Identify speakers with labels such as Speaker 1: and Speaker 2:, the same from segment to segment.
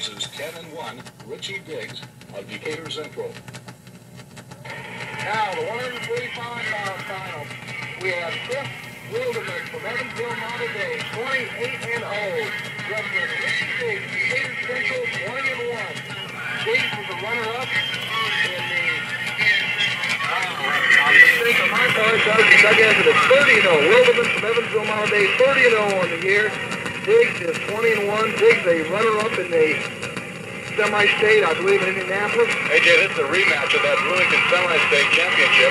Speaker 1: faces 10-1 Richie Diggs of Decatur Central.
Speaker 2: Now, the 145-pound final, we have Chris Wildeman from Evansville, Model Day, 28-0. Wrestling Richie Diggs, Decatur Central, 20-1. Diggs was the runner-up in the... mistake on my part, Doug has it at 30-0. Wildeman from Evansville, Model Day, 30-0 on the year. Diggs is 20-1. Diggs a runner-up in the semi-state, I believe, in Indianapolis.
Speaker 3: AJ, this is a rematch of that Bloomington Semi-State Championship.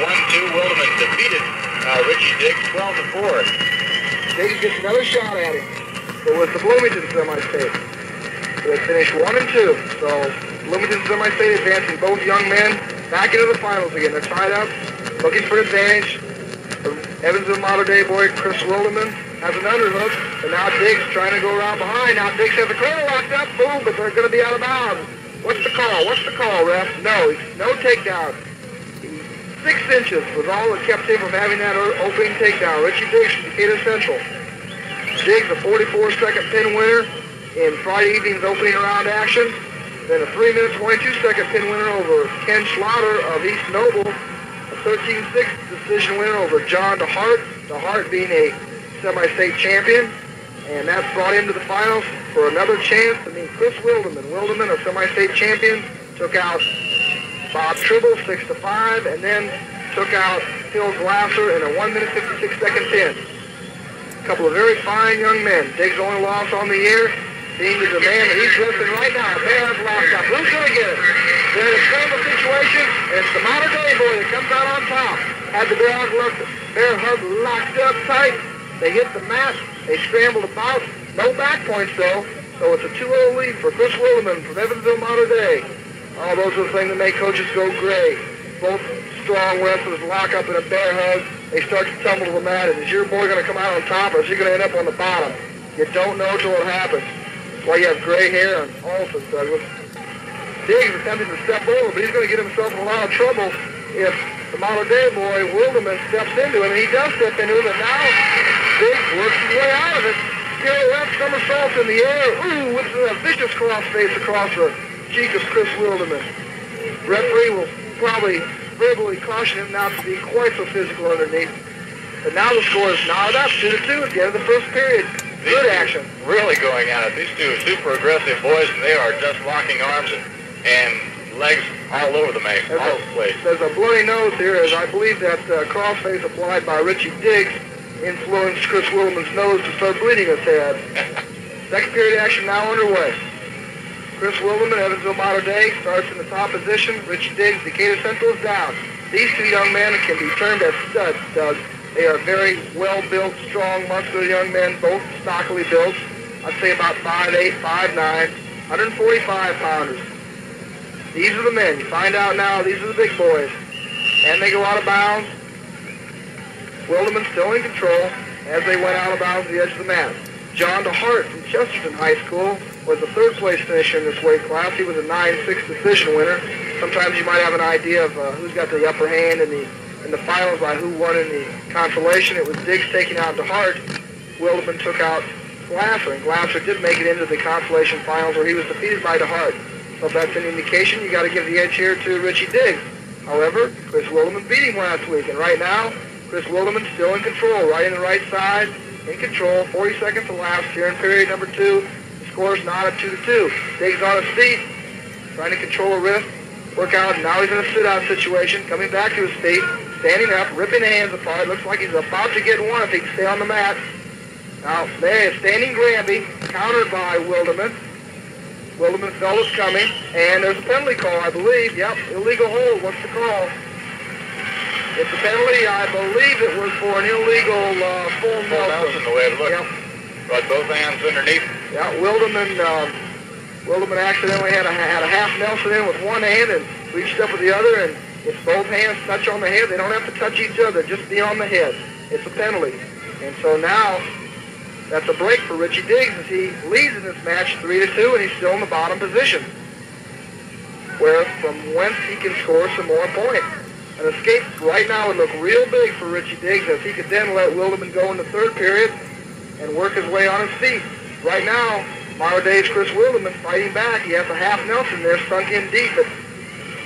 Speaker 3: 1-2, Wildeman defeated Richie Diggs 12-4.
Speaker 2: Diggs gets another shot at him. It was the Bloomington Semi-State. They finished 1-2. So Bloomington Semi-State advancing both young men back into the finals again. They're tied up, looking for advantage. The Evansville Model Day boy, Chris Wildeman, has an underhook, and now Diggs trying to go around behind. Now Diggs has the corner locked up, boom, but they're going to be out of bounds. What's the call? What's the call, ref? No takedown. 6 inches was all that kept him from having that opening takedown. Richie Diggs from Decatur Central. Diggs, a 44-second pin winner in Friday evening's opening round action. Then a 3-minute, 22-second pin winner over Ken Schlauter of East Noble. A 13-6 decision winner over John DeHart. DeHart being a semi-state champion. And that's brought him to the finals for another chance to meet Chris Wildeman. Wildeman, a semi-state champion, took out Bob Tribble 6-5, and then took out Phil Glasser in a 1-minute, 56-second pin. A couple of very fine young men. Diggs' only loss on the year being the man that he's wrestling right now. Bear's locked up. Who's going to get it? They're in a scramble situation, and it's the Model Day boy that comes out on top. Had the bear hug locked up tight. They hit the mat. They scrambled about. No back points, though. So it's a 2-0 lead for Chris Wildeman from Evansville Model Day. Oh, those are the things that make coaches go gray. Both strong wrestlers lock up in a bear hug. They start to tumble to the mat. And is your boy going to come out on top, or is he going to end up on the bottom? You don't know till it happens. That's why you have gray hair on Olsen, Douglas. Diggs is attempting to step over, but he's going to get himself in a lot of trouble if the Model Day boy, Wildeman, steps into him. And he does step into him, and now Diggs works his way out of it. Pirouette somersault in the air. Ooh, with a vicious crossface across the cheek of Chris Wildeman. Referee will probably verbally caution him not to be quite so physical underneath. But now the score is now that's 2-2 at the end of the first period. Good action.
Speaker 3: Really going at it. These two super aggressive boys, and they are just locking arms and legs all over the place.
Speaker 2: There's a bloody nose here, as I believe that crossface applied by Richie Diggs influenced Chris Wildeman's nose to start bleeding his head. Second period action now underway. Chris Wildeman, Evansville Model Day, starts in the top position. Richie Diggs, Decatur Central is down. These two young men can be termed as studs, Doug. They are very well-built, strong, muscular young men, both stockily built. I'd say about 5'8", 5'9", 145-pounders. These are the men. You find out now, these are the big boys. And they go out of bounds. Wildeman still in control as they went out of bounds at the edge of the mat. John DeHart from Chesterton High School was the third-place finisher in this weight class. He was a 9-6 decision winner. Sometimes you might have an idea of who's got the upper hand in the finals by who won in the consolation. It was Diggs taking out DeHart. Wildeman took out Glasser, and Glasser did make it into the consolation finals where he was defeated by DeHart. So if that's an indication, you got to give the edge here to Richie Diggs. However, Chris Wildeman beat him last week, and right now, Chris Wildeman still in control, right in the right side, in control. 40 seconds elapsed here in period number 2. The score is not at 2-2. Diggs on his feet, trying to control a wrist, work out. Now he's in a sit-out situation, coming back to his feet, standing up, ripping hands apart. Looks like he's about to get one if he can stay on the mat. Now, there is standing Granby, countered by Wildeman. Wildeman felt it coming, and there's a penalty call, I believe. Yep, illegal hold. What's the call? It's a penalty. I believe it was for an illegal full Nelson.
Speaker 3: The way it looked.
Speaker 2: Yep.
Speaker 3: Brought both hands underneath.
Speaker 2: Yeah, Wildeman accidentally had a half Nelson in with one hand and reached up with the other, and if both hands touch on the head, they don't have to touch each other, just be on the head. It's a penalty. And so now, that's a break for Richie Diggs as he leads in this match 3-2, and he's still in the bottom position, where from whence he can score some more points. An escape right now would look real big for Richie Diggs as he could then let Wildeman go in the third period and work his way on his feet. Right now, Tomorrow Day's Chris Wildeman fighting back. He has a half Nelson there, sunk in deep, but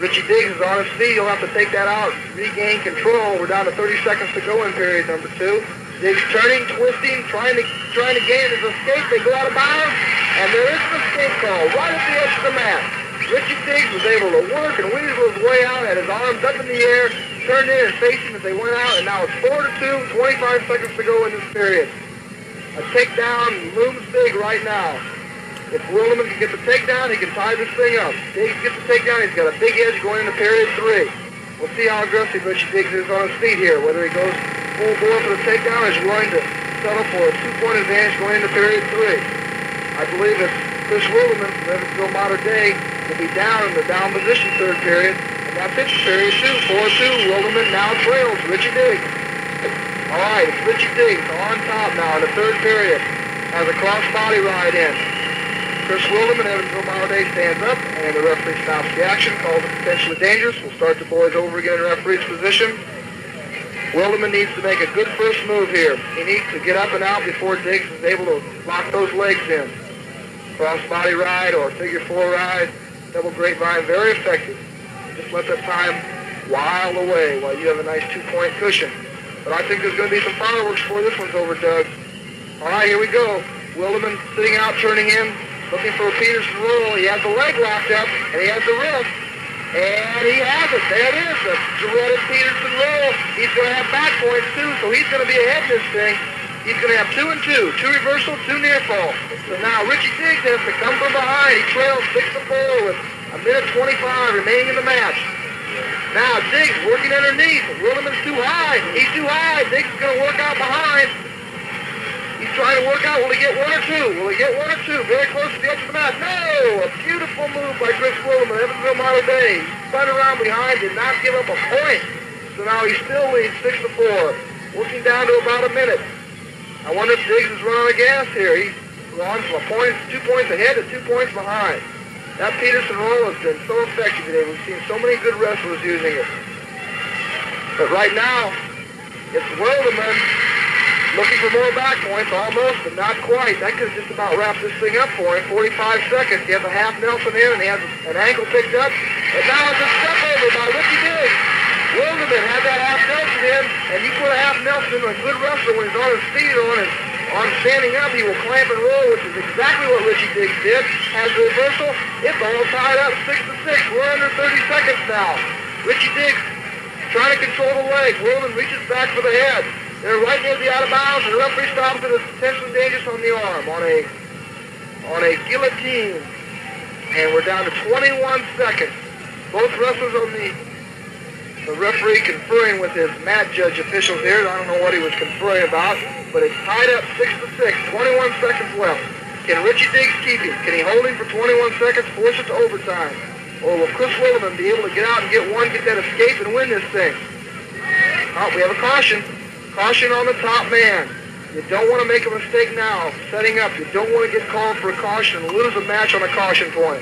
Speaker 2: Richie Diggs is on his feet. He'll have to take that out, regain control. We're down to 30 seconds to go in period number 2. Diggs turning, twisting, trying to gain his escape. They go out of bounds, and there is an escape call right at the edge of the mat. Richie Diggs was able to work and weasel his way out, had his arms up in the air, turned in and faced him as they went out, and now it's 4-2, 25 seconds to go in this period. A takedown looms big right now. If Wildeman can get the takedown, he can tie this thing up. Diggs gets the takedown, he's got a big edge going into period 3. We'll see how aggressive Richie Diggs is on his feet here, whether he goes full bore for the takedown or is willing to settle for a 2-point advantage going into period 3. I believe it's Chris Wildeman from Evansville Modern Day will be down in the down position third period, and that's it for period 2. 4-2, Wildeman now trails Richie Diggs. All right, it's Richie Diggs on top now in the third period. Has a cross-body ride in. Chris Wildeman, Evansville Modern Day, stands up, and the referee stops the action, calls it potentially dangerous. We'll start the boys over again in referee's position. Wildeman needs to make a good first move here. He needs to get up and out before Diggs is able to lock those legs in. Cross-body ride or figure 4 ride, double grapevine, very effective. Just let that time while away while you have a nice 2-point cushion. But I think there's going to be some fireworks before this one's over, Doug. All right, here we go. Wildeman sitting out, turning in, looking for a Peterson roll. He has the leg locked up, and he has the wrist. And he has it. There it is, the dreaded Peterson roll. He's going to have back points, too, so he's going to be ahead in this thing. He's going to have 2 and 2, 2 reversal, 2 near fall. So now Richie Diggs has to come from behind. He trails 6-4 with a minute 25 remaining in the match. Now Diggs working underneath. Wildeman's too high. He's too high. Diggs is going to work out behind. He's trying to work out. Will he get 1 or 2? Will he get 1 or 2? Very close to the edge of the mat. No! A beautiful move by Chris Wildeman, Evansville Modern Day. Spun around behind, did not give up a point. So now he still leads 6-4. Working down to about a minute. I wonder if Diggs is running out of gas here. He's gone from 2 points ahead to 2 points behind. That Peterson roll has been so effective today. We've seen so many good wrestlers using it. But right now, it's Wildeman looking for more back points, almost, but not quite. That could have just about wrapped this thing up for him. 45 seconds. He has a half Nelson in, and he has an ankle picked up. And now it's a step over by Richie Diggs. Wildeman had that half Nelson in, and you put a half Nelson in a good wrestler when he's on his feet or on standing up, he will clamp and roll, which is exactly what Richie Diggs did. Has the reversal. It's all tied up 6-6. We're under 30 seconds now. Richie Diggs trying to control the leg. Wildeman reaches back for the head. They're right near the out of bounds, and the referee stops it as potentially dangerous on the arm on a guillotine. And we're down to 21 seconds. Both wrestlers on the referee conferring with his mat judge officials here. I don't know what he was conferring about, but it's tied up 6-6. 21 seconds left. Can Richie Diggs keep him? Can he hold him for 21 seconds, force it to overtime? Or will Chris Wildeman be able to get out and get that escape and win this thing? Oh, we have a caution. Caution on the top man. You don't want to make a mistake now, setting up. You don't want to get called for a caution and lose a match on a caution point.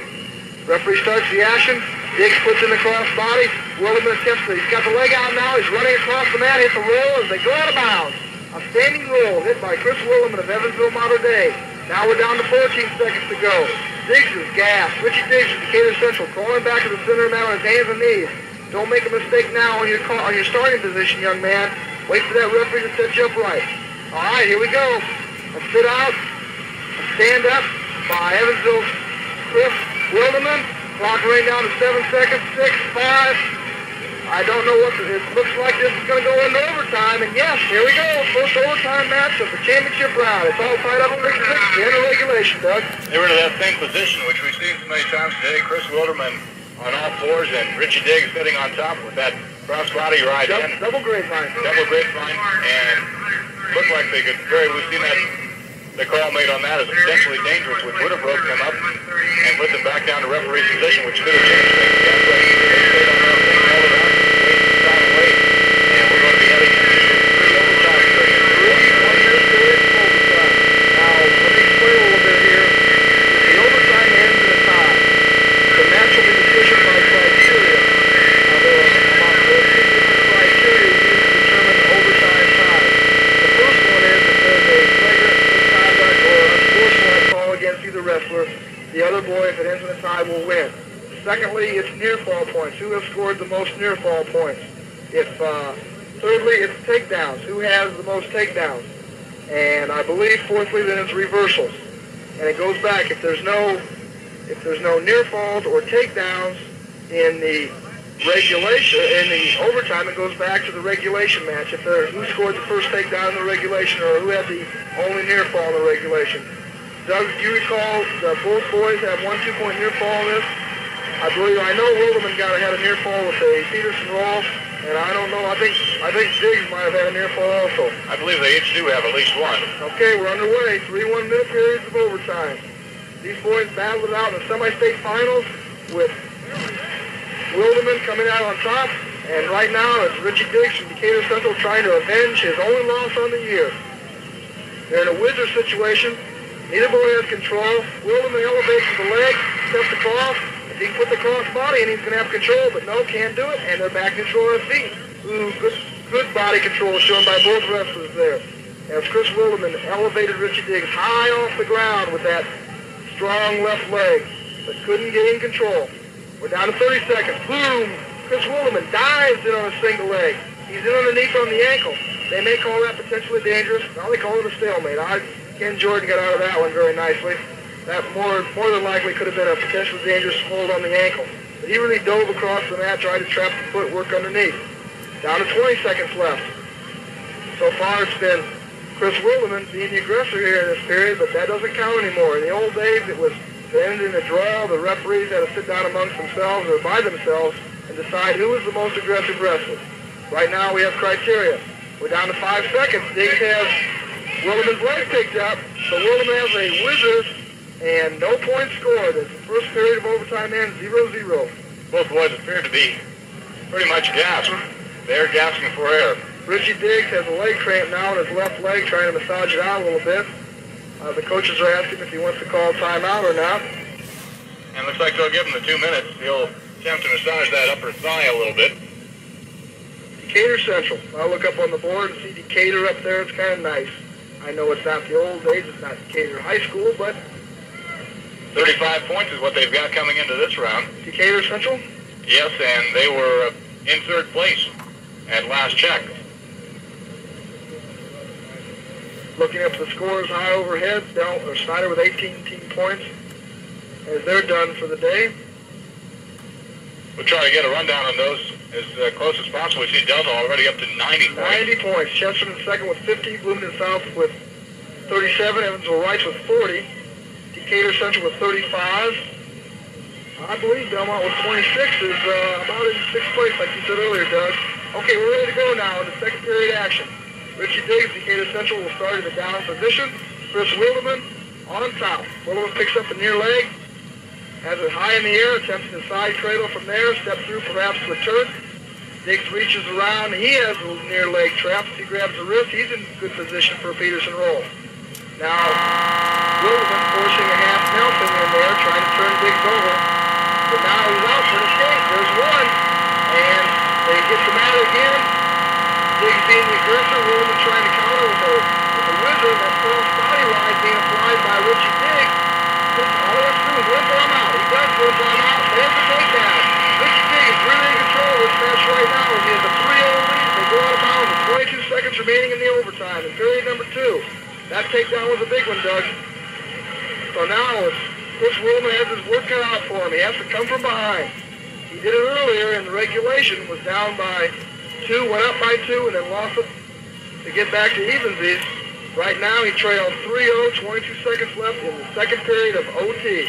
Speaker 2: Referee starts the action. Diggs puts in the cross-body. Wildeman attempts to, he's got the leg out now. He's running across the mat, hits a roll as they go out of bounds. A standing roll hit by Chris Wildeman of Evansville Modern Day. Now we're down to 14 seconds to go. Diggs is gassed. Richie Diggs from Decatur Central crawling back to the center of the mat on his hands and knees. Don't make a mistake now on your starting position, young man. Wait for that referee to set you up right. All right, here we go. A sit out, a stand up by Evansville Chris Wildeman. Clock running down to 7 seconds, 6, 5. I don't know what it looks like. This is going to go into overtime. And yes, here we go. First overtime match of the championship round. It's all tied up 6-6 the end of regulation, Doug.
Speaker 3: They were to that same position, which we've seen so many times today. Chris Wildeman on all fours and Richie Diggs sitting on top with that cross-body ride in.
Speaker 2: Double grapevine.
Speaker 3: Double grapevine. And looked like they could we've seen that the call made on that as potentially dangerous, which would have broken them up and put them back down to referee's position, which could have changed things again. But they stayed on their own thing, held it out, wasted time and wait. And we're going to be heading into 3 overtime periods.
Speaker 2: 1-minute period of overtime. Now, let me explain a little bit here. If the overtime ends in a tie, the match will be decided by criteria. Now, there are about 14 different criteria used to determine overtime ties. The first one is if there's a flagrant misconduct or unsportsmanlike call against either referee. The other boy, if it ends in a tie, will win. Secondly, it's near fall points. Who has scored the most near fall points? Thirdly, it's takedowns. Who has the most takedowns? And I believe fourthly, then it's reversals. And it goes back. If there's no near falls or takedowns in the regulation, in the overtime, it goes back to the regulation match. If who scored the first takedown in the regulation, or who had the only near fall in the regulation. Doug, do you recall both boys have 1 2-point near fall in this? I know Wildeman had a near fall with a Peterson roll, and I don't know, I think Diggs might have had a near fall also.
Speaker 3: I believe they each do have at least one.
Speaker 2: Okay, we're underway. 3 1-minute periods of overtime. These boys battled it out in the semi-state finals with Wildeman coming out on top, and right now it's Richie Diggs from Decatur Central trying to avenge his only loss on the year. They're in a wizard situation. Neither boy has control. Wildeman elevates the leg, steps across. If he can put the cross body in, he's going to have control, but no, can't do it, and they're back control of their feet. Ooh, good body control shown by both wrestlers there. As Chris Wildeman elevated Richie Diggs high off the ground with that strong left leg, but couldn't get in control. We're down to 30 seconds. Boom! Chris Wildeman dives in on a single leg. He's in underneath on the ankle. They may call that potentially dangerous. Now they call it a stalemate. Ken Jordan got out of that one very nicely. That more than likely could have been a potentially dangerous hold on the ankle. But he really dove across the mat, tried to trap the footwork underneath. Down to 20 seconds left. So far it's been Chris Wildeman being the aggressor here in this period, but that doesn't count anymore. In the old days, it ended in a draw. The referees had to sit down amongst themselves or by themselves and decide who was the most aggressive wrestler. Right now we have criteria. We're down to 5 seconds. Diggs has Wildeman's leg picked up, so Wildeman has a wizard and no point scored. As the first period of overtime ends 0-0.
Speaker 3: Both boys appear to be pretty much gasped. They're gasping for air.
Speaker 2: Richie Diggs has a leg cramp now in his left leg, trying to massage it out a little bit. The coaches are asking if he wants to call timeout or not.
Speaker 3: And looks like they'll give him the 2 minutes. He'll attempt to massage that upper thigh a little bit.
Speaker 2: Decatur Central. I'll look up on the board and see Decatur up there. It's kind of nice. I know it's not the old days. It's not Decatur High School, but
Speaker 3: 35 points is what they've got coming into this round.
Speaker 2: Decatur Central?
Speaker 3: Yes, and they were in third place at last check.
Speaker 2: Looking up the scores high overhead, Snyder with 18 team points as they're done for the day.
Speaker 3: We'll try to get a rundown on those as close as possible. We see Delta already up to 90 points.
Speaker 2: 90 points. Chesterton second with 50, Bloomington South with 37, Evansville Rights with 40, Decatur Central with 35. I believe Belmont with 26 is about in 6th place, like you said earlier, Doug. Okay, we're ready to go now in the second period action. Richie Diggs, Decatur Central, will start in the down position. Chris Wildeman on top. Wildeman picks up the near leg, has it high in the air, attempts to side cradle from there, step through perhaps to a turn. Diggs reaches around. He has a near leg trap. He grabs the wrist. He's in good position for a Peterson roll. Now, Wildeman forcing a half Nelson in there, trying to turn Diggs over. But now he's out for an escape. There's one. And they get the matter again. Diggs being the aggressor, Wildeman trying to counter with a wizard. That false body ride being applied by Richie Diggs. All he has to do is limp arm out. He does limp arm out. There's the takedown. Richie Diggs is really in control of this match right now as he has a 3-0 lead. They go out of bounds with 22 seconds remaining in the overtime in period number 2. That takedown was a big one, Doug. So now Chris Wildeman has his work cut out for him. He has to come from behind. He did it earlier in the regulation, was down by 2, went up by 2, and then lost it to get back to evensies. Right now he trails 3-0, 22 seconds left in the second period of OT.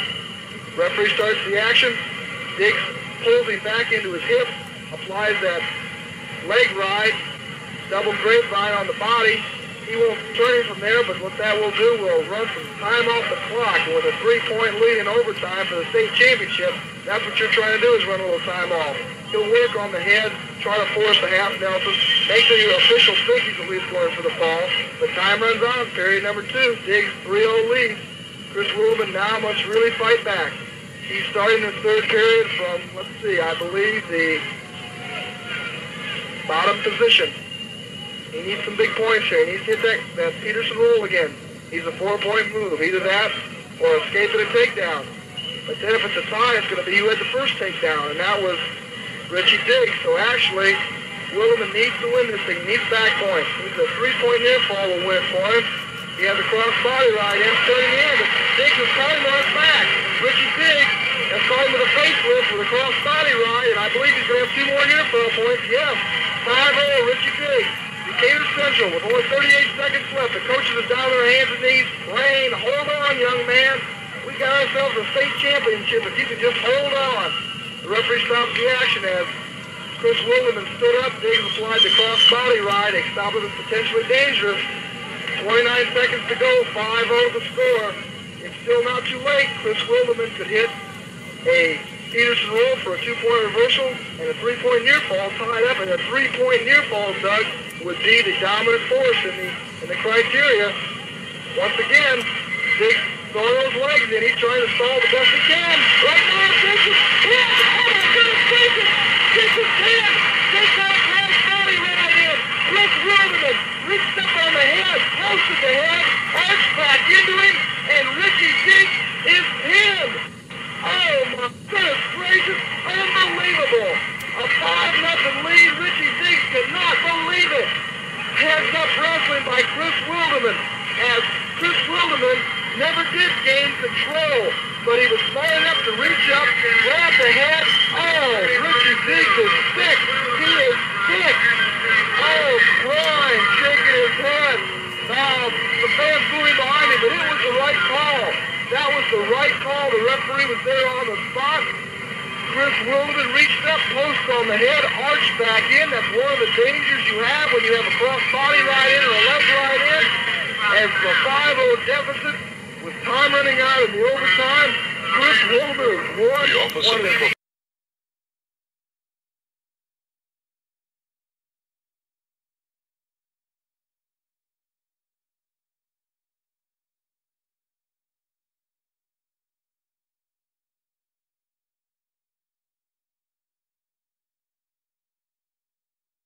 Speaker 2: Referee starts the action. Diggs pulls him back into his hip, applies that leg ride, double grapevine on the body. He won't turn him from there, but what that will do will run some time off the clock. And with a 3-point lead in overtime for the state championship, that's what you're trying to do is run a little time off. He'll work on the head, try to force the half Nelson, make the official think he's at least going for the fall. But time runs on, period number 2. Diggs 3-0 lead. Chris Wildeman now must really fight back. He's starting the third period from, let's see, I believe the bottom position. He needs some big points here. He needs to hit that Peterson roll again. He's a 4-point move. Either that or escape at a takedown. But then if it's a tie, it's going to be who had the first takedown, and that was Richie Diggs. So actually, Wildeman needs to win this thing. He needs back points. Needs a 3-point near fall will win for him. He has a cross body ride in, turning in. But Diggs is calling on his back. Richie Diggs has caught him with a facelift with a cross body ride, and I believe he's going to have 2 more near fall points. Yes, 5-0, Richie Diggs. Decatur Central with only 38 seconds left. The coaches are down on their hands and knees praying. Hold on, young man. We got ourselves a state championship if you can just hold on. The referee stops the action as Chris Wildeman stood up. Diggs applied the cross body ride. They stopped it as potentially dangerous. 29 seconds to go. 5-0 the score. It's still not too late. Chris Wildeman could hit a Peterson roll for a 2-point reversal and a 3-point near fall tied up. And a 3-point near fall, Doug, would be the dominant force in the criteria. Once again, Diggs throwing those legs in. He's trying to stall the best he can. Right now, Diggs is hit. Oh my goodness gracious! Diggs is hit. Diggs has a cross body ride in. Chris Wildeman reached up on the head, close to the head, arched back into him, and Richie Diggs is pinned. Oh my goodness gracious! Unbelievable! A 5-0 lead. Richie Diggs could not believe it. Heads up wrestling by Chris Wildeman, as Chris Wildeman never did gain control, but he was smart enough to reach up, grab the head. Oh, Richie Diggs is sick. He is sick. Oh, crying, shaking his head. Now, the fans booing behind him, but it was the right call. That was the right call. The referee was there on the spot. Chris Wildeman reached up, post on the head, arched back in. That's one of the dangers you have when you have a cross body ride in or a left ride in. As the 5-0 deficit, with time running out in the overtime, Chris Wildeman won.